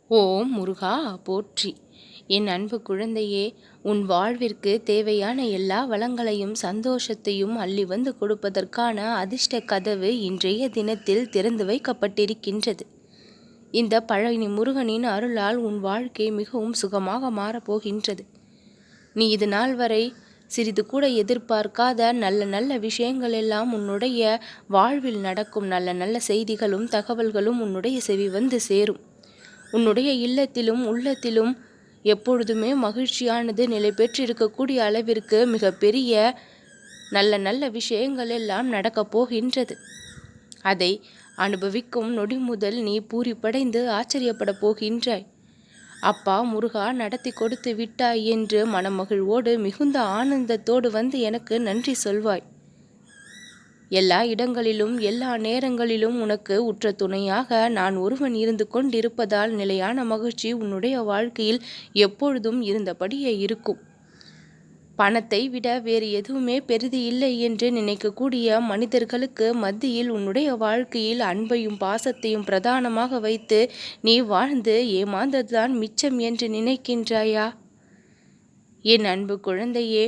ஓம் முருகா போற்றி. என் அன்பு குழந்தையே, உன் வாழ்விற்கு தேவையான எல்லா வளங்களையும் சந்தோஷத்தையும் அள்ளி வந்து கொடுப்பதற்கான அதிர்ஷ்ட கதவு இன்றைய தினத்தில் திறந்து வைக்கப்பட்டிருக்கின்றது. இந்த பழனி முருகனின் அருளால் உன் வாழ்க்கை மிகவும் சுகமாக மாறப்போகின்றது. நீ இது நாள் வரை சிறிது கூட எதிர்பார்க்காத நல்ல நல்ல விஷயங்கள் எல்லாம் உன்னுடைய வாழ்வில் நடக்கும். நல்ல நல்ல செய்திகளும் தகவல்களும் உன்னுடைய செவி வந்து சேரும். உன்னுடைய இல்லத்திலும் உள்ளத்திலும் எப்பொழுதுமே மகிழ்ச்சியானது நிலை பெற்றிருக்கக்கூடிய அளவிற்கு மிகப்பெரிய நல்ல நல்ல விஷயங்கள் எல்லாம் நடக்கப் போகின்றது. அதை அனுபவிக்கும் நொடி முதல் நீ பூரிப்படைந்து ஆச்சரியப்பட போகின்றாய். அப்பா முருகா, நடத்தி கொடுத்து விட்டாய் என்று மனமகிழ்வோடு மிகுந்த ஆனந்தத்தோடு வந்து எனக்கு நன்றி சொல்வாய். எல்லா இடங்களிலும் எல்லா நேரங்களிலும் உனக்கு உற்ற துணையாக நான் ஒருவன் இருந்து கொண்டிருப்பதால் நிலையான மகிழ்ச்சி உன்னுடைய வாழ்க்கையில் எப்பொழுதும் இருந்தபடியே இருக்கும். பணத்தை விட வேறு எதுவுமே பெரிது இல்லை என்று நினைக்கக்கூடிய மனிதர்களுக்கு மத்தியில் உன்னுடைய வாழ்க்கையில் அன்பையும் பாசத்தையும் பிரதானமாக வைத்து நீ வாழ்ந்து ஏமாந்ததுதான் மிச்சம் என்று நினைக்கின்றாயா? என் அன்பு குழந்தையே,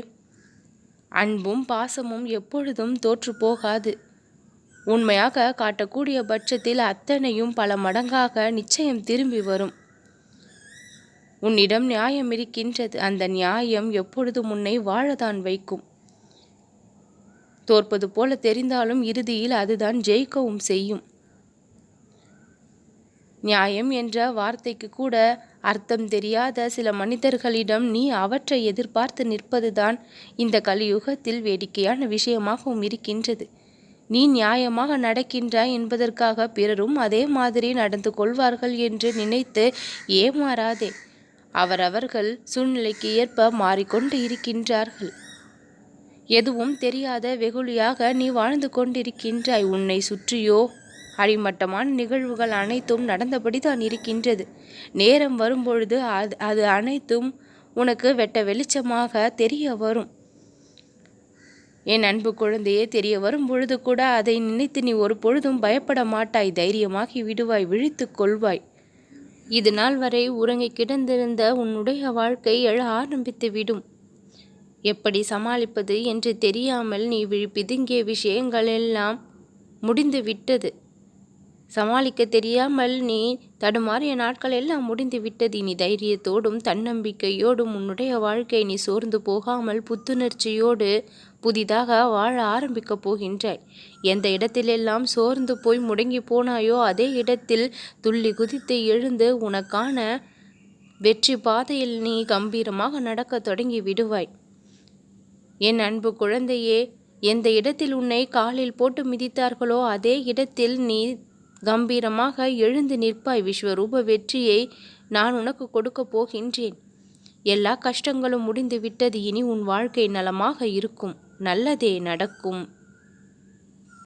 அன்பும் பாசமும் எப்பொழுதும் தோற்று போகாது. உண்மையாக காட்டக்கூடிய பட்சத்தில் அத்தனையும் பல மடங்காக நிச்சயம் திரும்பி வரும். உன்னிடம் நியாயம் இருக்கின்றது. அந்த நியாயம் எப்பொழுதும் உன்னை வாழதான் வைக்கும். தோற்பது போல தெரிந்தாலும் இறுதியில் அதுதான் ஜெயிக்கவும் செய்யும். நியாயம் என்ற வார்த்தைக்கு கூட அர்த்தம் தெரியாத சில மனிதர்களிடம் நீ அவற்றை எதிர்பார்த்து நிற்பதுதான் இந்த கலியுகத்தில் வேடிக்கையான விஷயமாகவும் இருக்கின்றது. நீ நியாயமாக நடக்கின்றாய் என்பதற்காக பிறரும் அதே மாதிரி நடந்து கொள்வார்கள் என்று நினைத்து ஏமாறாதே. அவரவர்கள் சூழ்நிலைக்கு ஏற்ப மாறிக்கொண்டு இருக்கின்றார்கள். எதுவும் தெரியாத வெகுளியாக நீ வாழ்ந்து கொண்டிருக்கின்றாய். உன்னை சுற்றியோ அடிமட்டமான நிகழ்வுகள் அனைத்தும் நடந்தபடிதான் இருக்கின்றது. நேரம் வரும்பொழுது அது அனைத்தும் உனக்கு வெட்ட வெளிச்சமாக தெரிய வரும். என் அன்பு குழந்தையே, தெரிய வரும் பொழுது கூட அதை நினைத்து நீ ஒரு பொழுதும் பயப்பட மாட்டாய். தைரியமாகி விடுவாய், விழித்து கொள்வாய். இது நாள் வரை உறங்கி கிடந்திருந்த உன்னுடைய வாழ்க்கை எழ ஆரம்பித்து விடும். எப்படி சமாளிப்பது என்று தெரியாமல் நீ விழிப்பிதுங்கிய விஷயங்கள் எல்லாம் முடிந்து விட்டது. சமாளிக்க தெரியாமல் நீ தடுமாறிய நாட்கள் எல்லாம் முடிந்து விட்டது. இனி தைரியத்தோடும் தன்னம்பிக்கையோடும் உன்னுடைய வாழ்க்கை நீ சோர்ந்து போகாமல் புத்துணர்ச்சியோடு புதிதாக வாழ ஆரம்பிக்க போகின்றாய். எந்த இடத்திலெல்லாம் சோர்ந்து போய் முடங்கி போனாயோ அதே இடத்தில் துள்ளி குதித்து எழுந்து உனக்கான வெற்றி பாதையில் நீ கம்பீரமாக நடக்க தொடங்கி விடுவாய். என் அன்பு குழந்தையே, எந்த இடத்தில் உன்னை காலில் போட்டு மிதித்தார்களோ அதே இடத்தில் நீ கம்பீரமாக எழுந்து நிற்பாய். விஸ்வரூப வெற்றியை நான் உனக்கு கொடுக்க போகின்றேன். எல்லா கஷ்டங்களும் முடிந்து விட்டது. இனி உன் வாழ்க்கை நலமாக இருக்கும். நல்லதே நடக்கும்.